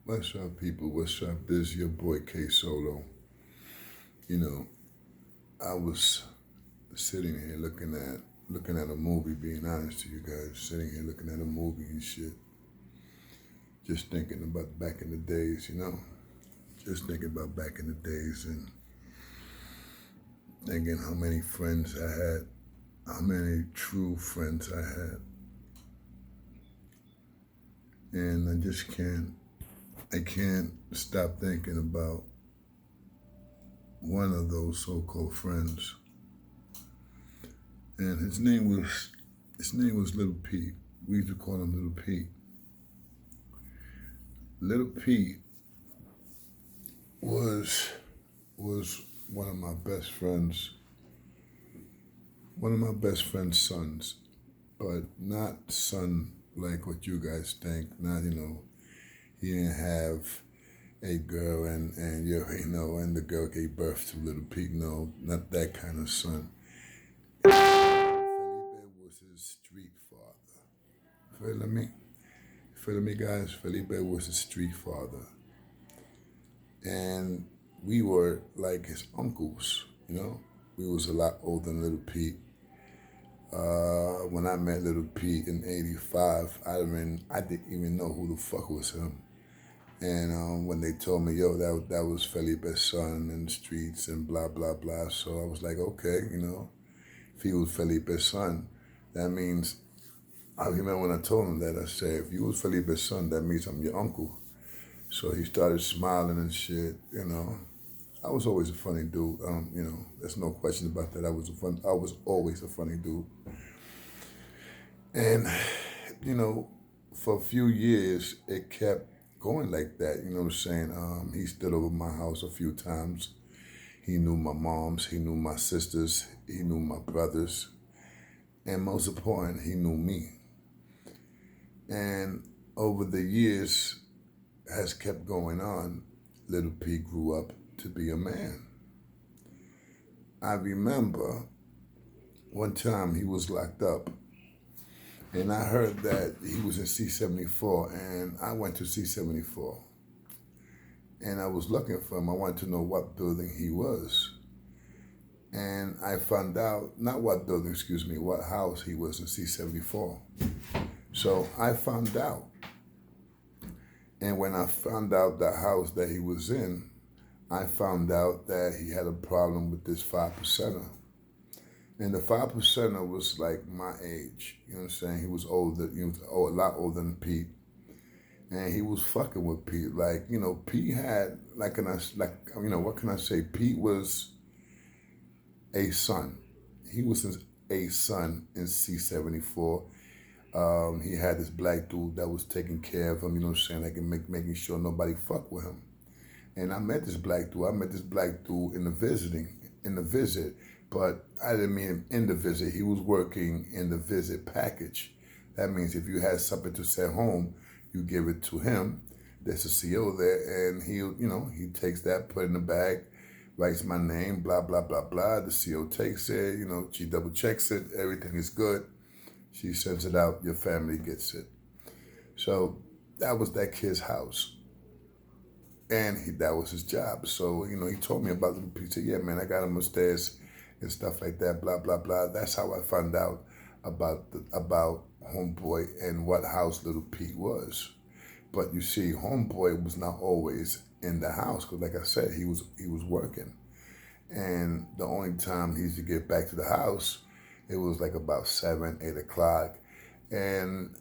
What's up, people? What's up? This is your boy K Solo. You know, I was sitting here looking at a movie. Being honest to you guys, sitting here looking at a movie and shit, just thinking about back in the days. Just thinking about back in the days and thinking how many friends I had, how many true friends I had, and I can't stop thinking about one of those so-called friends, and his name was Little Pete. We used to call him Little Pete. Little Pete was one of my best friends, sons, but not son like what you guys think. Not he didn't have a girl and and the girl gave birth to Little Pete. No, not that kind of son. Felipe was his street father. Feel me, guys. Felipe was his street father, and we were like his uncles. We was a lot older than Little Pete. When I met Little Pete in '85, I didn't even know who the fuck was him. And when they told me, yo, that was Felipe's son in the streets and blah, blah, blah. So I was like, okay, if he was Felipe's son, that means, I remember when I told him that, I said, if you was Felipe's son, that means I'm your uncle. So he started smiling and shit, I was always a funny dude. There's no question about that. I was always a funny dude. And, for a few years, it kept going like that. You know what I'm saying? He stood over my house a few times. He knew my moms. He knew my sisters. He knew my brothers. And most important, he knew me. And over the years, has kept going on, Little P grew up to be a man. I remember one time he was locked up, and I heard that he was in C-74, and I went to C-74. And I was looking for him. I wanted to know what building he was. And I found out, not what building, what house he was in C-74. So I found out. And when I found out the house that he was in, I found out that he had a problem with this 5%er. And the 5%er was like my age. You know what I'm saying? He was older. He was a lot older than Pete. And he was fucking with Pete. Like, Pete had, what can I say? Pete was a son. He was a son in C-74. He had this black dude that was taking care of him, you know what I'm saying, like making sure nobody fucked with him. And I met this black dude. In the visit, but I didn't meet him in the visit. He was working in the visit package. That means if you had something to send home, you give it to him. There's a CO there, and he takes that, put it in the bag, writes my name, blah, blah, blah, blah. The CO takes it, she double checks it, everything is good. She sends it out, your family gets it. So that was that kid's house. And that was his job. So, he told me about Little Pete. He said, yeah, man, I got him upstairs and stuff like that, blah, blah, blah. That's how I found out about Homeboy and what house Little Pete was. But you see, Homeboy was not always in the house because, like I said, he was working. And the only time he used to get back to the house, it was like about 7, 8 o'clock. And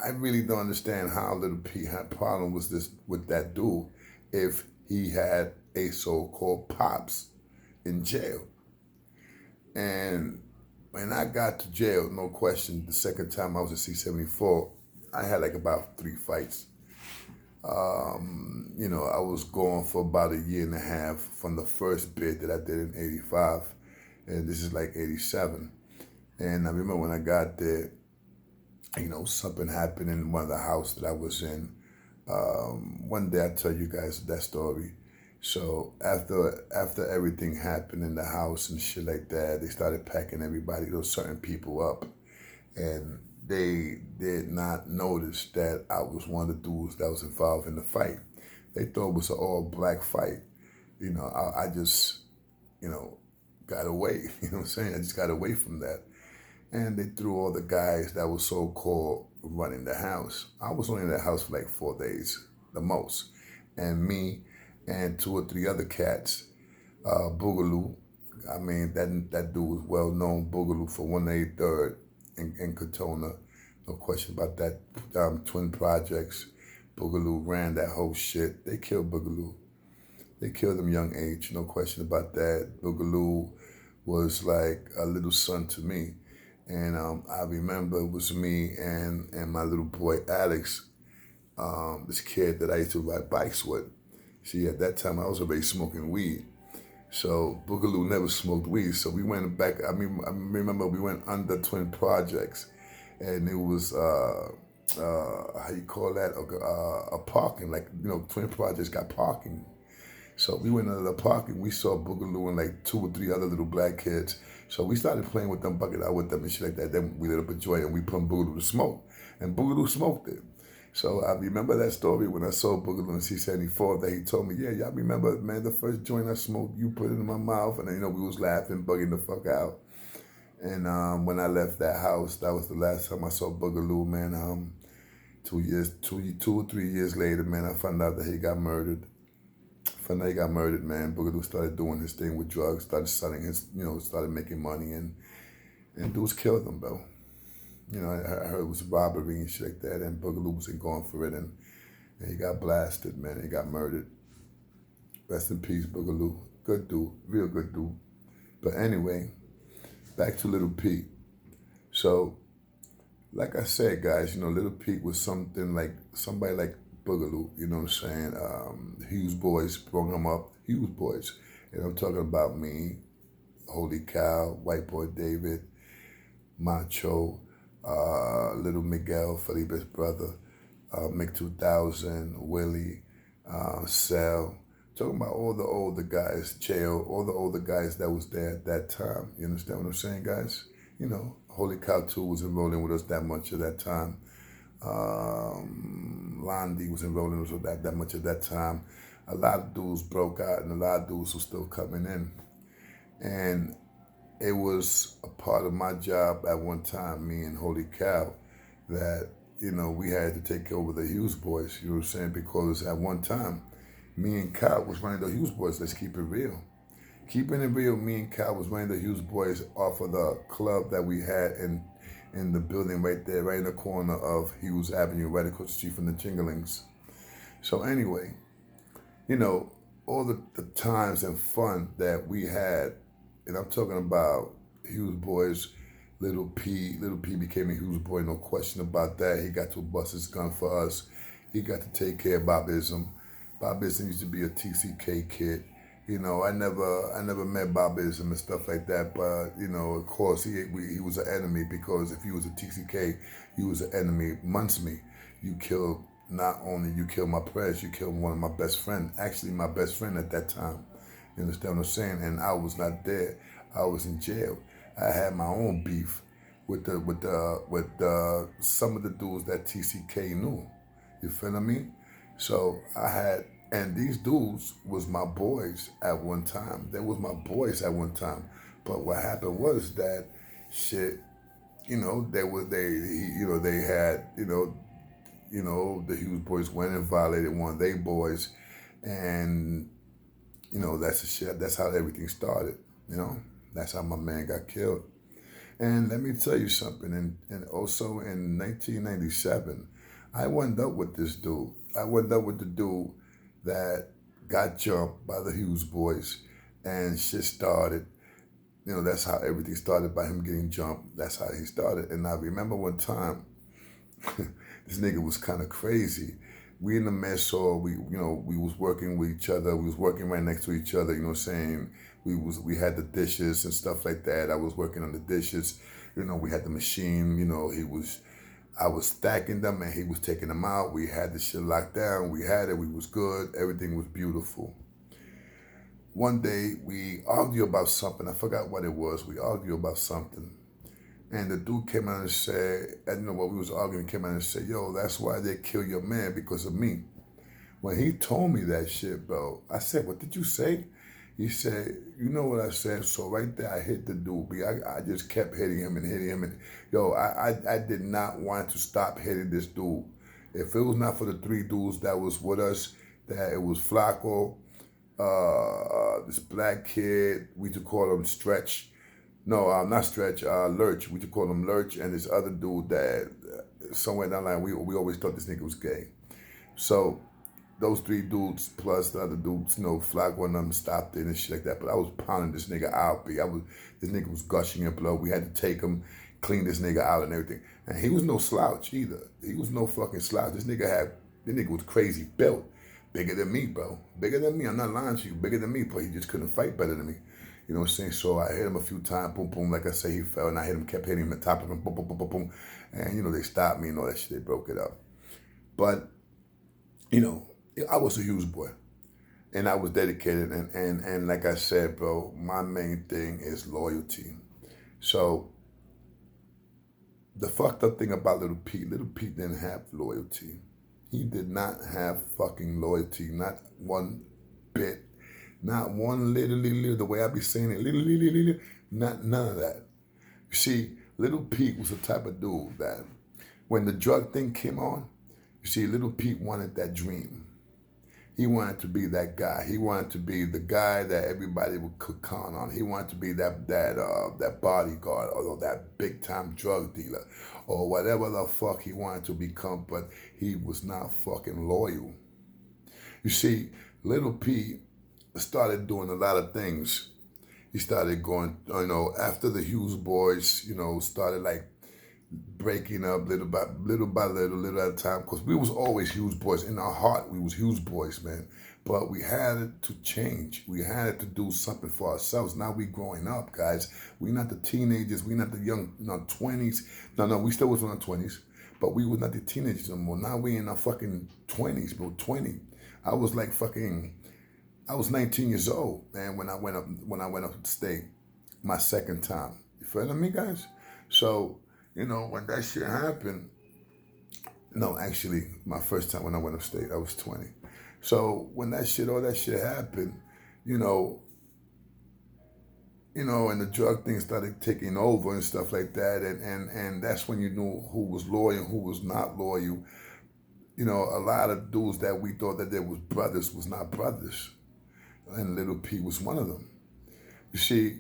I really don't understand how Little P had a problem with that dude if he had a so-called pops in jail. And when I got to jail, no question, the second time I was at C-74, I had like about 3 fights. I was gone for about a year and a half from the first bid that I did in '85. And this is like '87. And I remember when I got there, something happened in one of the houses that I was in. One day I'll tell you guys that story. So after everything happened in the house and shit like that, they started packing everybody, those certain people up. And they did not notice that I was one of the dudes that was involved in the fight. They thought it was an all-black fight. I just, got away. You know what I'm saying? I just got away from that. And they threw all the guys that were so-called running the house. I was only in the house for like 4 days, the most. And me and two or three other cats, Boogaloo, I mean, that dude was well-known, Boogaloo, for 183rd in Katona. No question about that. Twin Projects. Boogaloo ran that whole shit. They killed Boogaloo. They killed him young age, no question about that. Boogaloo was like a little son to me. And I remember it was me and my little boy Alex, this kid that I used to ride bikes with. See, at that time I was already smoking weed. So Boogaloo never smoked weed. So we went back, I remember we went under Twin Projects, and it was, how you call that, a parking, like, Twin Projects got parking. So we went into the park and we saw Boogaloo and like two or three other little black kids. So we started playing with them, bucket out with them and shit like that. Then we lit up a joint and we put Boogaloo to smoke. And Boogaloo smoked it. So I remember that story when I saw Boogaloo in C-74 that he told me, yeah, y'all remember, man, the first joint I smoked, you put it in my mouth. And then, we was laughing, bugging the fuck out. And when I left that house, that was the last time I saw Boogaloo, man. 2 or 3 years later, man, I found out that he got murdered. He got murdered, man. Boogaloo started doing his thing with drugs, started selling his, started making money, and dudes killed him, bro. I heard it was a robbery and shit like that, and Boogaloo wasn't going for it, and he got blasted, man. He got murdered. Rest in peace, Boogaloo. Good dude, real good dude. But anyway, back to Little Pete. So, like I said, guys, Little Pete was somebody like Boogaloo, you know what I'm saying? Hughes boys brought him up, Hughes boys. And I'm talking about me, Holy Cow, White Boy David, Macho, Little Miguel, Felipe's brother, Mick 2000, Willie, Sal. Talking about all the older guys, Chael, all the older guys that was there at that time. You understand what I'm saying, guys? Holy Cow 2 was enrolling with us that much at that time. Landy was enrolling with us that much at that time. A lot of dudes broke out and a lot of dudes were still coming in. And it was a part of my job at one time, me and Holy Cow, that, we had to take over the Hughes boys, you know what I'm saying? Because at one time, me and Cow was running the Hughes boys, let's keep it real. Keeping it real, me and Cow was running the Hughes boys off of the club that we had in the building right there, right in the corner of Hughes Avenue, right across the street from the Jinglings. So anyway, all the times and fun that we had, and I'm talking about Hughes boys, Little P became a Hughes boy, no question about that. He got to bust his gun for us. He got to take care of Bobism. Bobism used to be a TCK kid. I never met Bobism and stuff like that, but, of course, he was an enemy, because if he was a TCK, he was an enemy amongst me. You killed, not only you killed my press, you killed one of my best friends, actually my best friend at that time. You understand what I'm saying? And I was not there. I was in jail. I had my own beef with some of the dudes that TCK knew. You feel me? So and these dudes was my boys at one time. They was my boys at one time. But what happened was that shit, they had, the Hughes boys went and violated one of their boys, and that's the shit. That's how everything started. That's how my man got killed. And let me tell you something. And also in 1997, I wound up with this dude. I wound up with the dude that got jumped by the Hughes boys, and shit started. That's how everything started, by him getting jumped. That's how he started. And I remember one time, this nigga was kind of crazy. We in the mess hall, we was working with each other. We was working right next to each other, saying? We had the dishes and stuff like that. I was working on the dishes. We had the machine, I was stacking them and he was taking them out. We had the shit locked down. We had it. We was good. Everything was beautiful. One day we argued about something. I forgot what it was. We argued about something. And the dude came out and said, and you know, while we was arguing, came out and said, yo, that's why they kill your man, because of me. When he told me that shit, bro, I said, what did you say? He said, you know what I said? So right there, I hit the dude. I just kept hitting him and hitting him. And yo, I did not want to stop hitting this dude. If it was not for the three dudes that was with us, that it was Flacco, this black kid, we used to call him Stretch. No, not Stretch, Lurch. We used to call him Lurch, and this other dude that somewhere down the line, we always thought this nigga was gay. So those three dudes plus the other dudes, you know, Flacco and them stopped it and shit like that. But I was pounding this nigga out. This nigga was gushing in blood. We had to take him, clean this nigga out and everything. And he was no slouch either. He was no fucking slouch. This nigga was crazy built. Bigger than me, bro. Bigger than me. I'm not lying to you. Bigger than me, but he just couldn't fight better than me. You know what I'm saying? So I hit him a few times, boom, boom. Like I say, he fell, and I kept hitting him at the top of him, boom, boom, boom, boom, boom. And, you know, they stopped me and all that shit. They broke it up. But, you know, I was a Hughes boy. And I was dedicated. And like I said, bro, my main thing is loyalty. So the fucked up thing about Little Pete didn't have loyalty. He did not have fucking loyalty, not one bit. Not one little, the way I be saying it, little, none of that. You see, Little Pete was the type of dude that when the drug thing came on, you see, Little Pete wanted that dream. He wanted to be that guy. He wanted to be the guy that everybody could count on. He wanted to be that bodyguard or that big time drug dealer or whatever the fuck he wanted to become, but he was not fucking loyal. You see, Little Pete started doing a lot of things. He started going, you know, after the Hughes boys, you know, started like breaking up little by little at a time, because we was always Hughes boys. In our heart, we was Hughes boys, man. But we had to change. We had to do something for ourselves. Now we growing up, guys. We not the teenagers. We not the young, 20s. No, we still was in our 20s. But we was not the teenagers anymore. Now we in our fucking 20s, bro, 20. I was 19 years old, man, when I went up to state my second time. You feeling me, guys? So, you know, when that shit happened, no, actually, my first time when I went upstate, I was 20. So when all that shit happened, you know, and the drug thing started taking over and stuff like that, and that's when you knew who was loyal and who was not loyal. You know, a lot of dudes that we thought that they was brothers was not brothers, and Little Pete was one of them. You see,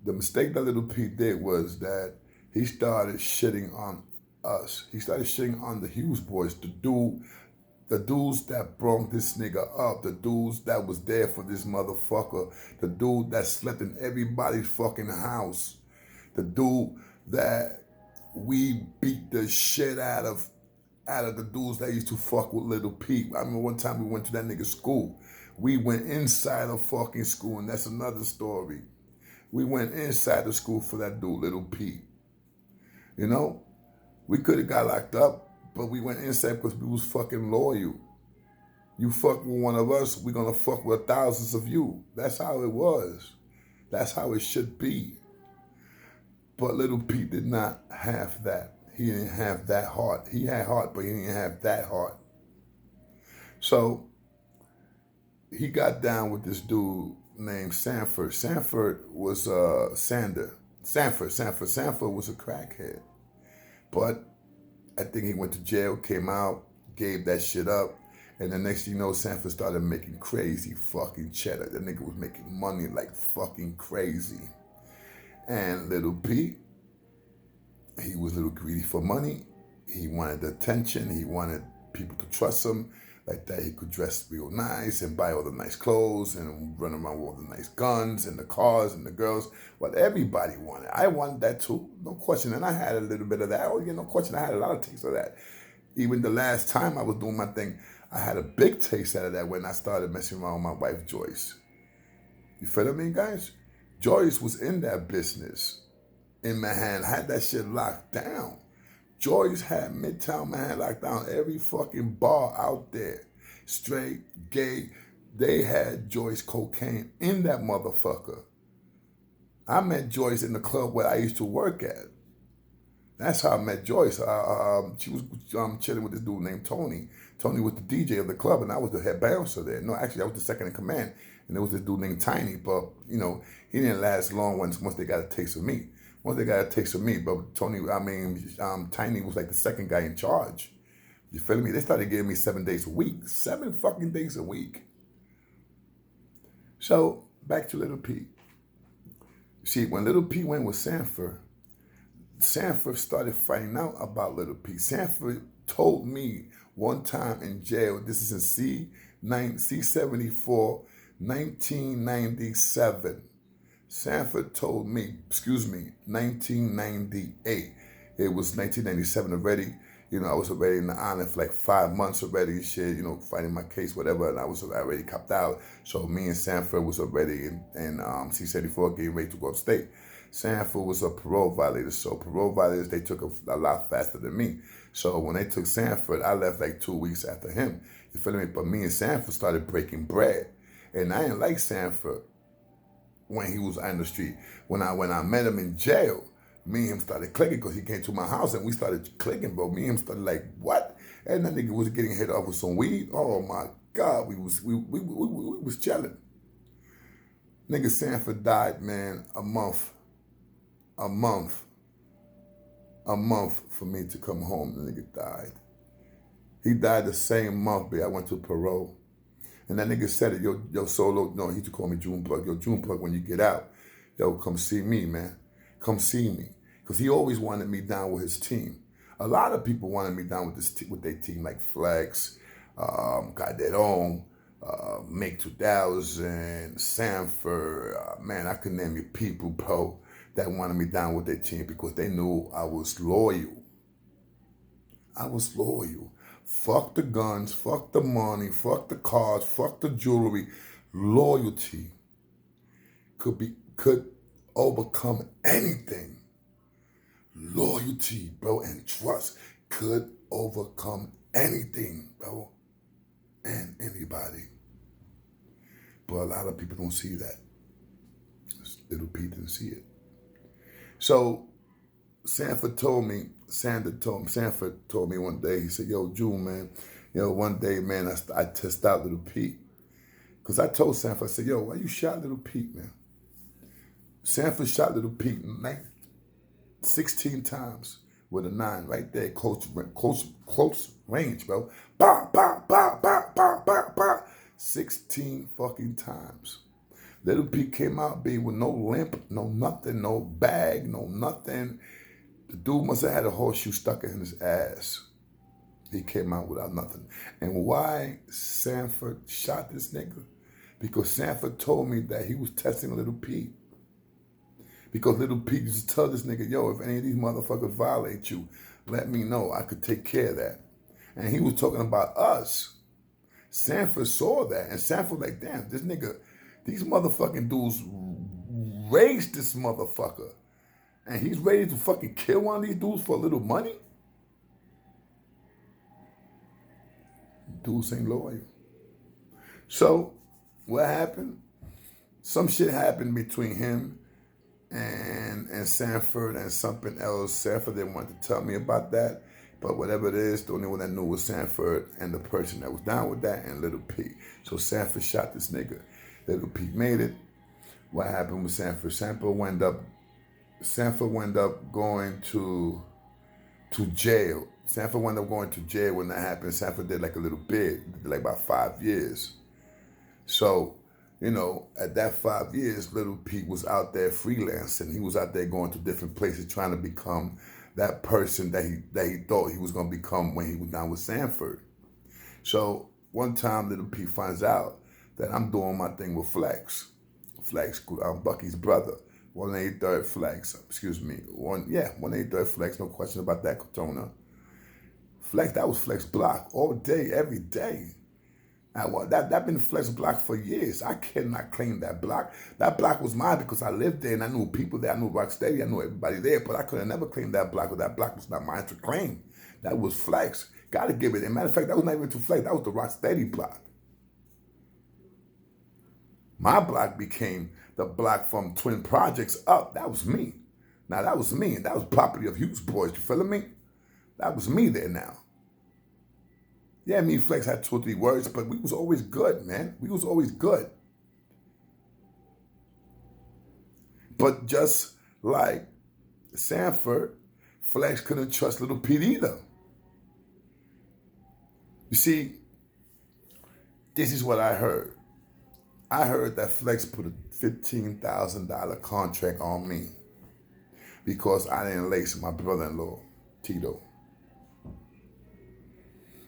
the mistake that Little Pete did was that he started shitting on us. He started shitting on the Hughes boys, the dudes that brought this nigga up, the dudes that was there for this motherfucker, the dude that slept in everybody's fucking house, the dude that we beat the shit out of the dudes that used to fuck with Little Pete. I remember one time we went to that nigga's school. We went inside of fucking school, and that's another story. We went inside the school for that dude, Little Pete. You know, we could have got locked up, but we went inside because we was fucking loyal. You fuck with one of us, we're gonna fuck with thousands of you. That's how it was. That's how it should be. But Little Pete did not have that. He didn't have that heart. He had heart, but he didn't have that heart. So he got down with this dude named Sanford. Sanford was Sanford was a crackhead. But I think he went to jail, came out, gave that shit up. And the next thing you know, Sanford started making crazy fucking cheddar. The nigga was making money like fucking crazy. And Little Pete, he was a little greedy for money. He wanted attention. He wanted people to trust him. Like that, he could dress real nice and buy all the nice clothes and run around with all the nice guns and the cars and the girls. What everybody wanted. I wanted that too, no question. And I had a little bit of that. Oh, yeah, no question. I had a lot of taste of that. Even the last time I was doing my thing, I had a big taste out of that when I started messing around with my wife, Joyce. You feel me, guys? Joyce was in that business in Manhattan. I had that shit locked down. Joyce had Midtown Manhattan locked down. Every fucking bar out there, straight, gay, they had Joyce cocaine in that motherfucker. I met Joyce in the club where I used to work at. That's how I met Joyce. She was chilling with this dude named Tony. Tony was the DJ of the club, and I was the head bouncer there. No, actually, I was the second in command, and there was this dude named Tiny. But he didn't last long once they got a taste of me. Once they got a taste of me, but Tiny was like the second guy in charge. You feel me? They started giving me 7 days a week, 7 fucking days a week. So back to Little P. See, when Little P went with Sanford started finding out about Little P. Sanford told me one time in jail, this is in C-74, 1997. Sanford told me, 1998. It was 1997 already. I was already in the island for like 5 months already, fighting my case, whatever, and I was already copped out. So me and Sanford was already in C-74 getting ready to go upstate. Sanford was a parole violator, so parole violators, they took a lot faster than me. So when they took Sanford, I left like 2 weeks after him. You feel me? But me and Sanford started breaking bread. And I didn't like Sanford when he was on the street. When I met him in jail, me and him started clicking because he came to my house and we started clicking, bro. Me and him started like, what? And that nigga was getting hit up with some weed. Oh my God, we was chilling. Nigga Sanford died, man, a month for me to come home. The nigga died. He died the same month, but I went to parole. And that nigga said it, yo, Solo, no, he used to call me Junebug. Yo, Junebug, when you get out, yo, come see me, man. Come see me. Because he always wanted me down with his team. A lot of people wanted me down with their team, like Flex, Calderon, Make 2000, Sanford. Man, I could name you people, bro, that wanted me down with their team because they knew I was loyal. I was loyal. Fuck the guns, fuck the money, fuck the cars, fuck the jewelry. Loyalty could overcome anything. Loyalty, bro, and trust could overcome anything, bro, and anybody. But a lot of people don't see that. Little P didn't see it. So Sanford told me one day, he said, yo, June, man, one day, man, I test out Little P. Because I told Sanford, I said, yo, why you shot Little P, man? Sanford shot Little P 16 times with a 9 right there, close range, bro. Bah, bah, bah, bah, bah, bah, bah. 16 fucking times. Little P came out, B, with no limp, no nothing, no bag, no nothing. The dude must have had a horseshoe stuck in his ass. He came out without nothing. And why Sanford shot this nigga? Because Sanford told me that he was testing Little P. Because Little P used to tell this nigga, yo, if any of these motherfuckers violate you, let me know. I could take care of that. And he was talking about us. Sanford saw that. And Sanford like, damn, this nigga, these motherfucking dudes raised this motherfucker. And he's ready to fucking kill one of these dudes for a little money? Dudes ain't loyal. So, what happened? Some shit happened between him and Sanford and something else. Sanford didn't want to tell me about that. But whatever it is, the only one that knew was Sanford and the person that was down with that and Little P. So Sanford shot this nigga. Little P made it. What happened with Sanford? Sanford wound up going to jail. Sanford wound up going to jail when that happened. Sanford did like a little bit, like about 5 years. So, at that 5 years, Little P was out there freelancing. He was out there going to different places trying to become that person that he thought he was going to become when he was down with Sanford. So one time Little P finds out that I'm doing my thing with Flex. Flex, Bucky's brother. 183rd Flex, 183rd Flex, no question about that, Katona. Flex, that was Flex block all day, every day. That been Flex block for years. I cannot claim that block. That block was mine because I lived there and I knew people there. I knew Rocksteady. I knew everybody there, but I could have never claimed that block because that block was not mine to claim. That was Flex. Got to give it. As a matter of fact, that was not even to Flex. That was the Rocksteady block. My block became the block from Twin Projects up. That was me. Now, that was me, and that was property of Hughes boys. You feeling me? That was me there now. Yeah, me and Flex had 2 or 3 words, but we was always good, man. We was always good. But just like Sanford, Flex couldn't trust Little Pete either. You see, this is what I heard. I heard that Flex put a $15,000 contract on me because I didn't lace my brother-in-law, Tito.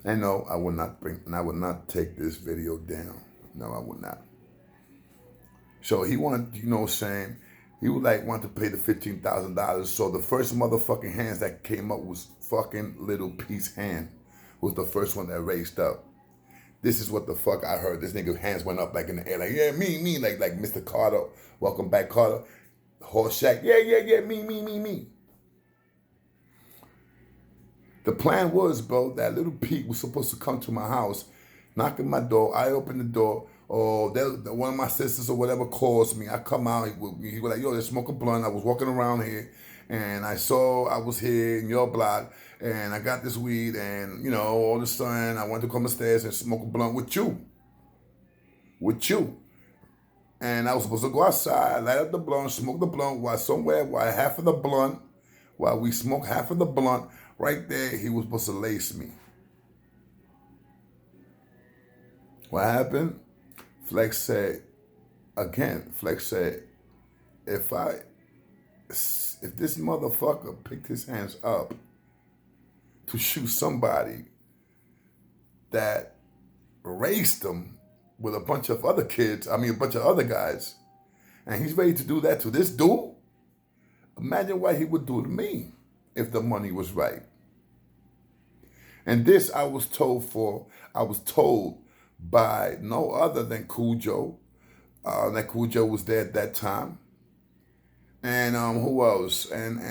And no, I would not take this video down. No, I would not. So he wanted, you know what I'm saying, he would want to pay the $15,000. So the first motherfucking hands that came up was fucking Little Pete's hand. Was the first one that raised up. This is what the fuck I heard. This nigga hands went up in the air, yeah, me, like Mr. Carter. Welcome back, Carter. Horseshack, yeah, me. The plan was, bro, that Little Pete was supposed to come to my house, knock on my door. I open the door. Oh, one of my sisters or whatever calls me. I come out. He was like, yo, let's smoke a blunt. I was walking around here, and I saw I was here in your block, and I got this weed, and, all of a sudden, I went to come upstairs and smoke a blunt with you. And I was supposed to go outside, light up the blunt, smoke the blunt, while we smoke half of the blunt, right there, he was supposed to lace me. What happened? Flex said, if this motherfucker picked his hands up to shoot somebody that raced him with a bunch of other guys, and he's ready to do that to this dude, imagine what he would do to me if the money was right. And this I was told by no other than Cool Joe. That Cool Joe was there at that time. And who else? And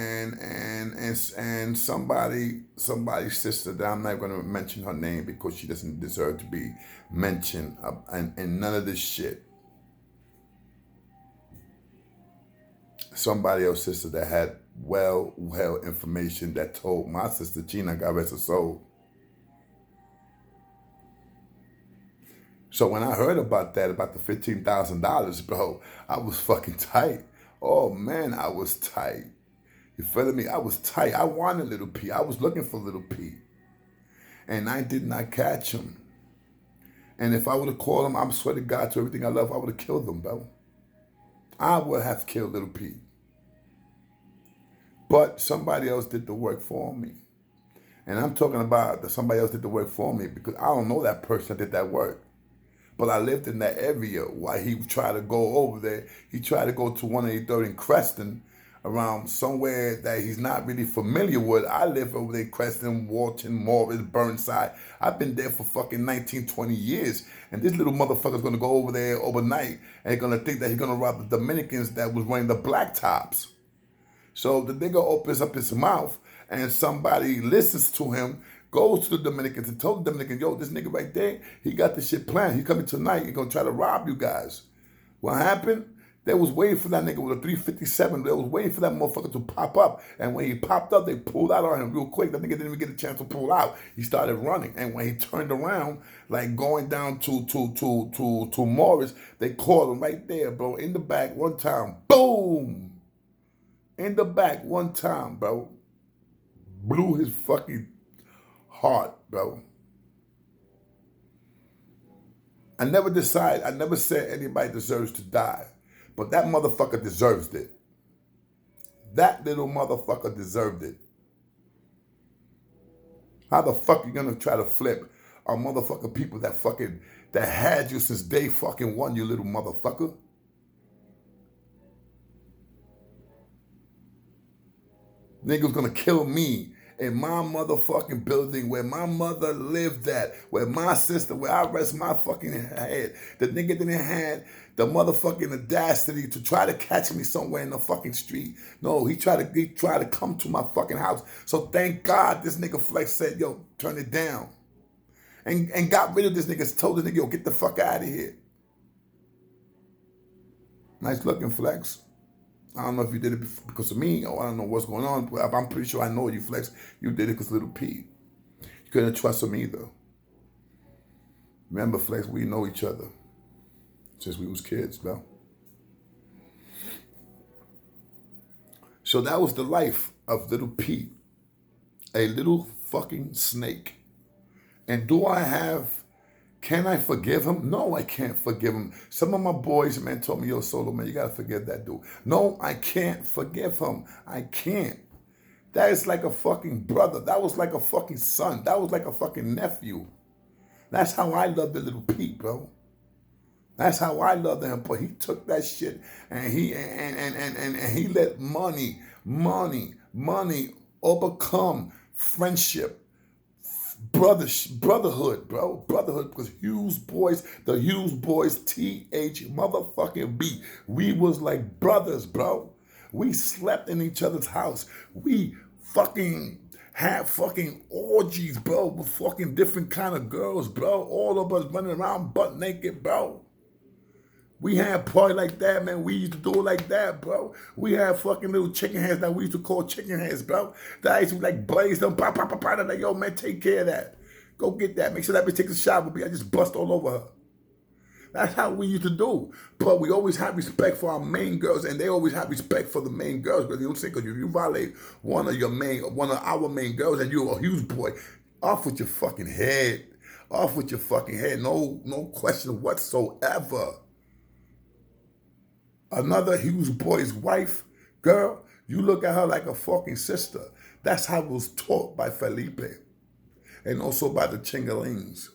somebody's sister that I'm not going to mention her name because she doesn't deserve to be mentioned and none of this shit. Somebody else's sister that had well information that told my sister Gina, God rest her soul. So when I heard about the $15,000, bro, I was fucking tight. Oh, man, I was tight. You feeling me? I was tight. I wanted Little Pete. I was looking for Little Pete. And I did not catch him. And if I would have called him, I swear to God, to everything I love, I would have killed him, bro. I would have killed Little Pete. But somebody else did the work for me. And I'm talking about that somebody else did the work for me because I don't know that person that did that work. But I lived in that area while he tried to go over there. He tried to go to 183rd in Creston, around somewhere that he's not really familiar with. I live over there in Creston, Walton, Morris, Burnside. I've been there for fucking 19, 20 years. And this little motherfucker's going to go over there overnight and going to think that he's going to rob the Dominicans that was wearing the black tops. So the nigga opens up his mouth and somebody listens to him, goes to the Dominicans and told the Dominicans, yo, this nigga right there, he got this shit planned. He's coming tonight. He's going to try to rob you guys. What happened? They was waiting for that nigga with a 357. They was waiting for that motherfucker to pop up. And when he popped up, they pulled out on him real quick. That nigga didn't even get a chance to pull out. He started running. And when he turned around, like going down to Morris, they called him right there, bro. In the back one time. Boom! In the back one time, bro. Blew his fucking heart, bro. I never said anybody deserves to die. But that motherfucker deserves it. That little motherfucker deserved it. How the fuck you gonna try to flip a motherfucker people that had you since day fucking one, you little motherfucker? Niggas gonna kill me in my motherfucking building where my mother lived at, where my sister, where I rest my fucking head. The nigga didn't have the motherfucking audacity to try to catch me somewhere in the fucking street. No, he tried to come to my fucking house. So thank God this nigga Flex said, yo, turn it down. And got rid of this nigga, told the nigga, yo, get the fuck out of here. Nice looking, Flex. I don't know if you did it because of me or I don't know what's going on, but I'm pretty sure I know you, Flex. You did it because Little P. You couldn't trust him either. Remember, Flex, we know each other since we was kids, bro. So that was the life of Little P, a little fucking snake. And can I forgive him? No, I can't forgive him. Some of my boys, man, told me, yo, Solo, man, you gotta forgive that dude. No, I can't forgive him. I can't. That is like a fucking brother. That was like a fucking son. That was like a fucking nephew. That's how I love the Little P, bro. That's how I love him. But he took that shit and he let money overcome friendship, brotherhood, bro. Brotherhood, because the Hughes boys, T.H. motherfucking B. We was like brothers, bro. We slept in each other's house. We fucking had fucking orgies, bro, with fucking different kind of girls, bro. All of us running around butt naked, bro. We had party like that, man. We used to do it like that, bro. We had fucking little chicken heads that we used to call chicken heads, bro. That I used to like blaze them, pop, pop, pop, pop. Like, yo, man, take care of that. Go get that. Make sure that bitch takes a shower with me. I just bust all over her. That's how we used to do. But we always had respect for our main girls, and they always had respect for the main girls. Because you don't say, because if you violate one of our main girls, and you're a Hughes boy, off with your fucking head. Off with your fucking head. No question whatsoever. Another Hughes boy's wife, girl, you look at her like a fucking sister. That's how it was taught by Felipe and also by the Chingalings.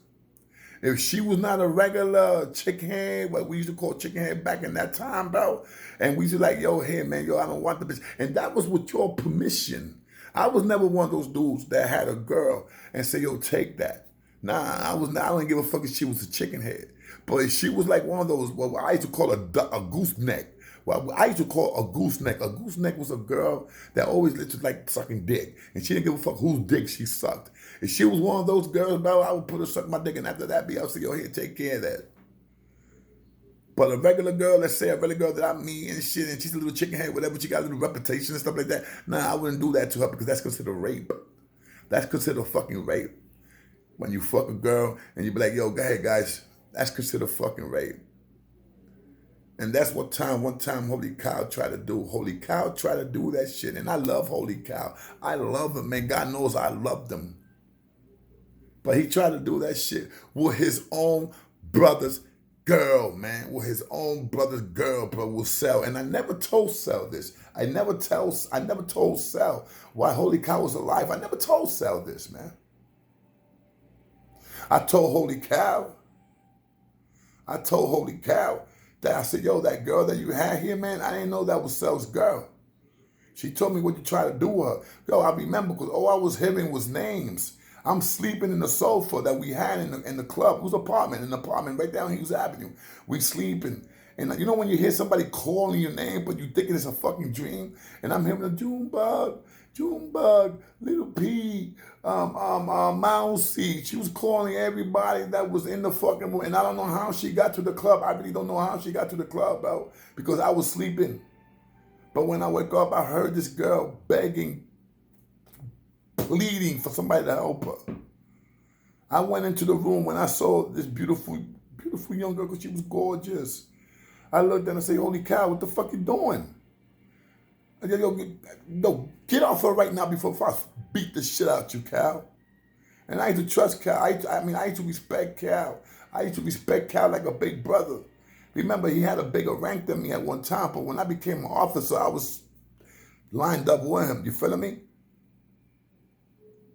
If she was not a regular chicken head, what we used to call chicken head back in that time, bro, and we used to like, yo, hey, man, yo, I don't want the bitch. And that was with your permission. I was never one of those dudes that had a girl and say, yo, take that. Nah, I didn't give a fuck if she was a chicken head. But she was like one of those, what I used to call a gooseneck. Well, I used to call a gooseneck. A gooseneck was a girl that always looked like sucking dick. And she didn't give a fuck whose dick she sucked. If she was one of those girls, bro, I would put her suck my dick. And after that, I'll say, yo, here, take care of that. But a regular girl, let's say a regular girl that I meet and shit, and she's a little chicken head, whatever, she got a little reputation and stuff like that. Nah, I wouldn't do that to her because that's considered rape. That's considered fucking rape. When you fuck a girl and you be like, yo, go ahead, guys. That's considered fucking rape. And that's one time Holy Cow tried to do. Holy Cow tried to do that shit. And I love Holy Cow. I love him, man. God knows I loved him. But he tried to do that shit with his own brother's girl, man. With his own brother's girl, bro, will Sell. And I never told Sell this. I never told Sell why Holy Cow was alive. I never told Sell this, man. I told Holy Cow that I said, yo, that girl that you had here, man, I didn't know that was Cell's girl. She told me what you tried to do with her. Yo, I remember because all I was hearing was names. I'm sleeping in the sofa that we had in the club. It was an apartment right down Hughes Avenue. We sleeping. And you know when you hear somebody calling your name, but you thinking it's a fucking dream? And I'm hearing a Junebug, Little P, Mousy. She was calling everybody that was in the fucking room. And I don't know how she got to the club. I really don't know how she got to the club, bro, because I was sleeping. But when I wake up, I heard this girl begging, pleading for somebody to help her. I went into the room when I saw this beautiful young girl because she was gorgeous. I looked at her and said, holy cow, what the fuck you doing? Yo, get off her right now before I beat the shit out you, Cal. And I used to trust Cal. I used to respect Cal. I used to respect Cal like a big brother. Remember, he had a bigger rank than me at one time, but when I became an officer, I was lined up with him. You feel me?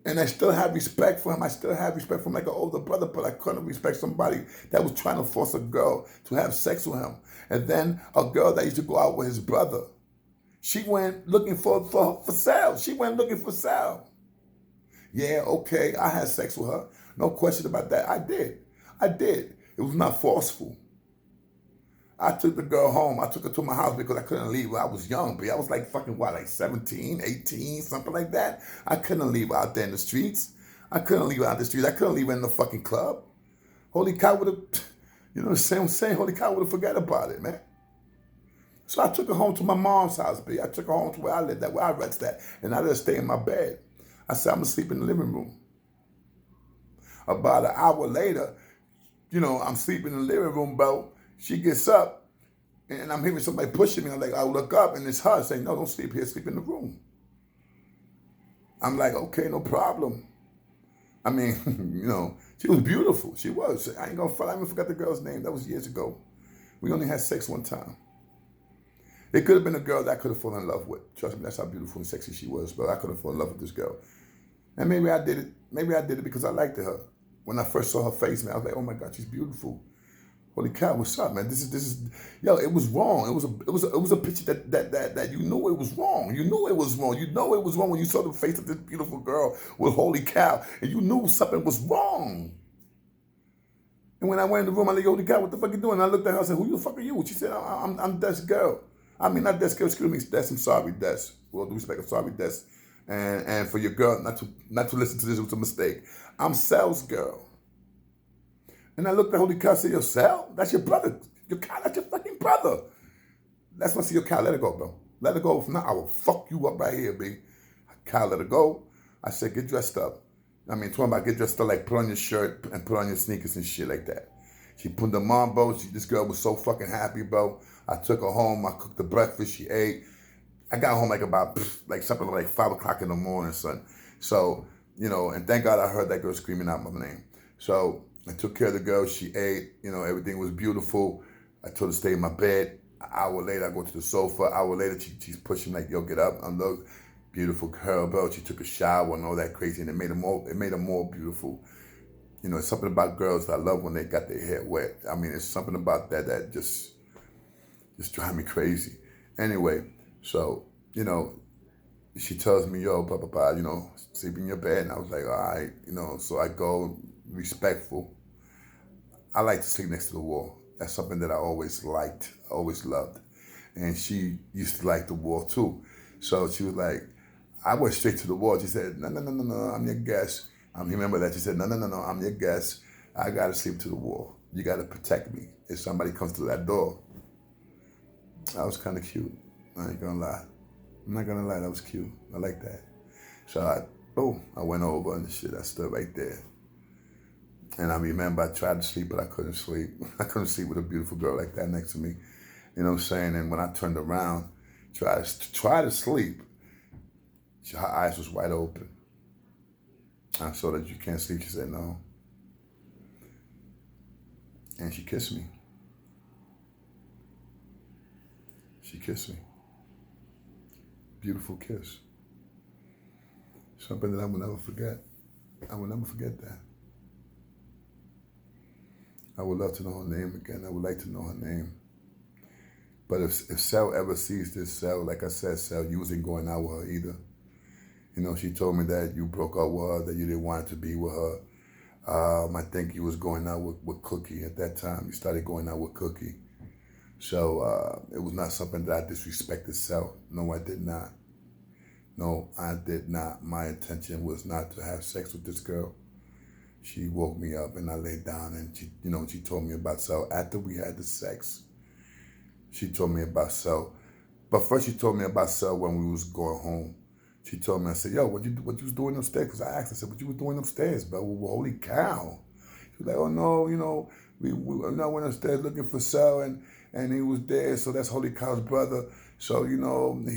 And I still have respect for him. I still have respect for him like an older brother, but I couldn't respect somebody that was trying to force a girl to have sex with him. And then a girl that used to go out with his brother. She went looking for Sal. She went looking for Sal. Yeah, okay, I had sex with her. No question about that. I did. It was not forceful. I took the girl home. I took her to my house because I couldn't leave her. I was young, but I was like fucking what, like 17, 18, something like that. I couldn't leave her out there in the streets. I couldn't leave her out in the streets. I couldn't leave her in the fucking club. Holy cow would have, you know what I'm saying? Holy cow would have forgot about it, man. So I took her home to my mom's house, B. I took her home to where I lived at, where I rested at. And I let her stay in my bed. I said, I'm going to sleep in the living room. About an hour later, I'm sleeping in the living room, bro. She gets up, and I'm hearing somebody pushing me. I look up, and it's her saying, no, don't sleep here. Sleep in the room. I'm like, okay, no problem. I mean, she was beautiful. She was. I ain't going to front. I even forgot the girl's name. That was years ago. We only had sex one time. It could have been a girl that I could have fallen in love with. Trust me, that's how beautiful and sexy she was. But I could have fallen in love with this girl. And maybe I did it. Maybe I did it because I liked her. When I first saw her face, man, I was like, oh my God, she's beautiful. Holy cow, what's up, man? This is, yo, it was wrong. It was a picture that you knew it was wrong. You knew it was wrong. You know it was wrong when you saw the face of this beautiful girl with holy cow, and you knew something was wrong. And when I went in the room, I like, holy cow, what the fuck you doing? And I looked at her and said, who the fuck are you? She said, I'm Des' girl. I mean, not Des' girl, excuse me, Des, I'm sorry, Des. With all due respect, I'm sorry, Des. And for your girl not to listen to this, it was a mistake. I'm Sal's girl. And I looked at Holy Cow and said, yo, Sal, that's your brother. Your cow, that's your fucking brother. That's when I see your cow, let her go, bro. Let her go. If not, I will fuck you up right here, B. Cow, let her go. I said, get dressed up. I mean, talking about get dressed up, like put on your shirt and put on your sneakers and shit like that. She put them on, bro. This girl was so fucking happy, bro. I took her home. I cooked the breakfast. She ate. I got home like something like 5 o'clock in the morning, son. So, and thank God I heard that girl screaming out my name. So I took care of the girl. She ate. Everything was beautiful. I told her to stay in my bed. An hour later, I go to the sofa. An hour later, she's pushing like, yo, get up. Look, beautiful girl, bro. She took a shower and all that crazy, and it made her more beautiful. It's something about girls that I love when they got their hair wet. I mean, it's something about that just drive me crazy. Anyway, so, she tells me, yo, blah, blah, blah, sleep in your bed. And I was like, all right, so I go, respectful. I like to sleep next to the wall. That's something that I always liked, always loved. And she used to like the wall too. So she was like, I went straight to the wall. She said, no, I'm your guest. Remember that? She said, no, I'm your guest. I got to sleep to the wall. You got to protect me if somebody comes through that door. That was kind of cute. I ain't gonna lie. I'm not gonna lie, that was cute. I like that. So I went over and shit. I stood right there. And I remember I tried to sleep, but I couldn't sleep. I couldn't sleep with a beautiful girl like that next to me. You know what I'm saying? And when I turned around, try to sleep, her eyes was wide open. I saw that you can't sleep. She said no. And she kissed me. She kissed me. Beautiful kiss. Something that I will never forget. I will never forget that. I would love to know her name again. I would like to know her name. But if Sal ever sees this, Sal, like I said, Sal, you wasn't going out with her either. She told me that you broke up with her, that you didn't want to be with her. I think you was going out with Cookie at that time. You started going out with Cookie. So it was not something that I disrespected Sal. No, I did not. No, I did not. My intention was not to have sex with this girl. She woke me up and I laid down and she told me about Sal. After we had the sex, she told me about Sal. But first she told me about Sal when we was going home. She told me, I said, yo, what you was doing upstairs? Because I asked her, I said, what you was doing upstairs, bro? Well, holy cow. She was like, oh no, we went upstairs looking for Sal and he was there, so that's Holy Cow's brother. So, he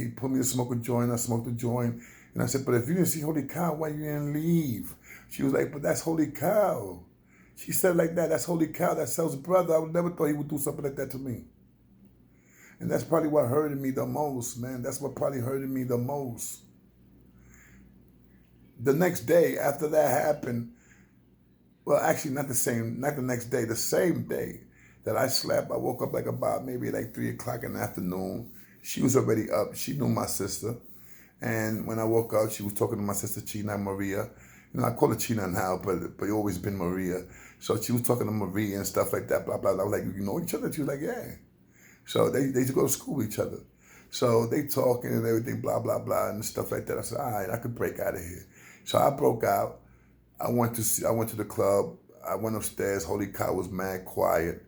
put me to smoke a joint. I smoked a joint. And I said, but if you didn't see Holy Cow, why you didn't leave? She was like, but that's Holy Cow. She said like that, that's Holy Cow, that's Sal's brother. I would never thought he would do something like that to me. And that's probably what hurted me the most, man. That's what probably hurted me the most. The next day, after that happened, well, actually not the next day, the same day that I slept, I woke up about maybe 3 o'clock in the afternoon. She was already up. She knew my sister. And when I woke up, she was talking to my sister, China Maria. I call her China now, but it always been Maria. So she was talking to Maria and stuff like that, blah, blah, blah. I was like, you know each other? She was like, yeah. So they used to go to school with each other. So they talking and everything, blah, blah, blah, and stuff like that. I said, all right, I could break out of here. So I broke out. I went to the club. I went upstairs. Holy Cow was mad quiet.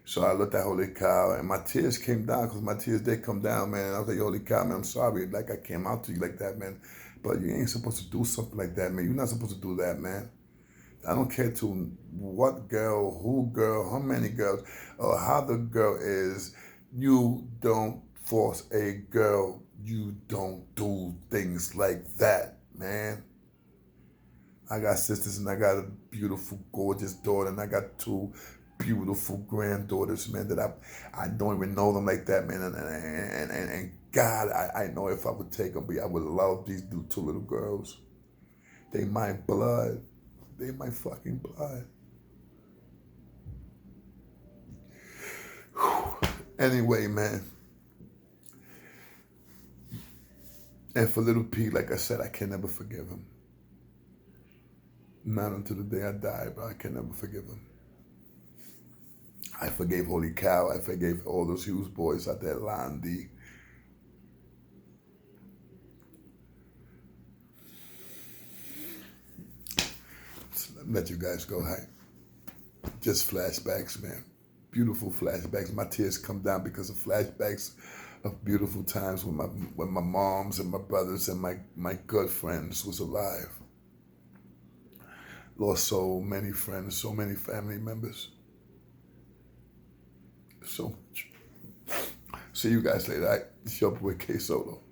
So I looked at Holy Cow, and my tears came down, because my tears did come down, man. I was like, Holy Cow, man, I'm sorry. Like, I came out to you like that, man. But you ain't supposed to do something like that, man. You're not supposed to do that, man. I don't care to what girl, who girl, how many girls, or how the girl is. You don't force a girl. You don't do things like that, man. I got sisters, and I got a beautiful, gorgeous daughter, and I got two beautiful granddaughters, man, that I don't even know them like that, man. And God, I know if I would take them, I would love these two little girls. They my blood. They my fucking blood. Whew. Anyway, man. And for little P, like I said, I can never forgive him. Not until the day I die, but I can never forgive him. I forgave Holy Cow. I forgave all those Hughes boys out there, Landy. Let you guys go. Hi. Just flashbacks, man. Beautiful flashbacks. My tears come down because of flashbacks of beautiful times when my moms and my brothers and my good friends was alive. Lost so many friends, so many family members. So much. See you guys later. It's your boy K Solo.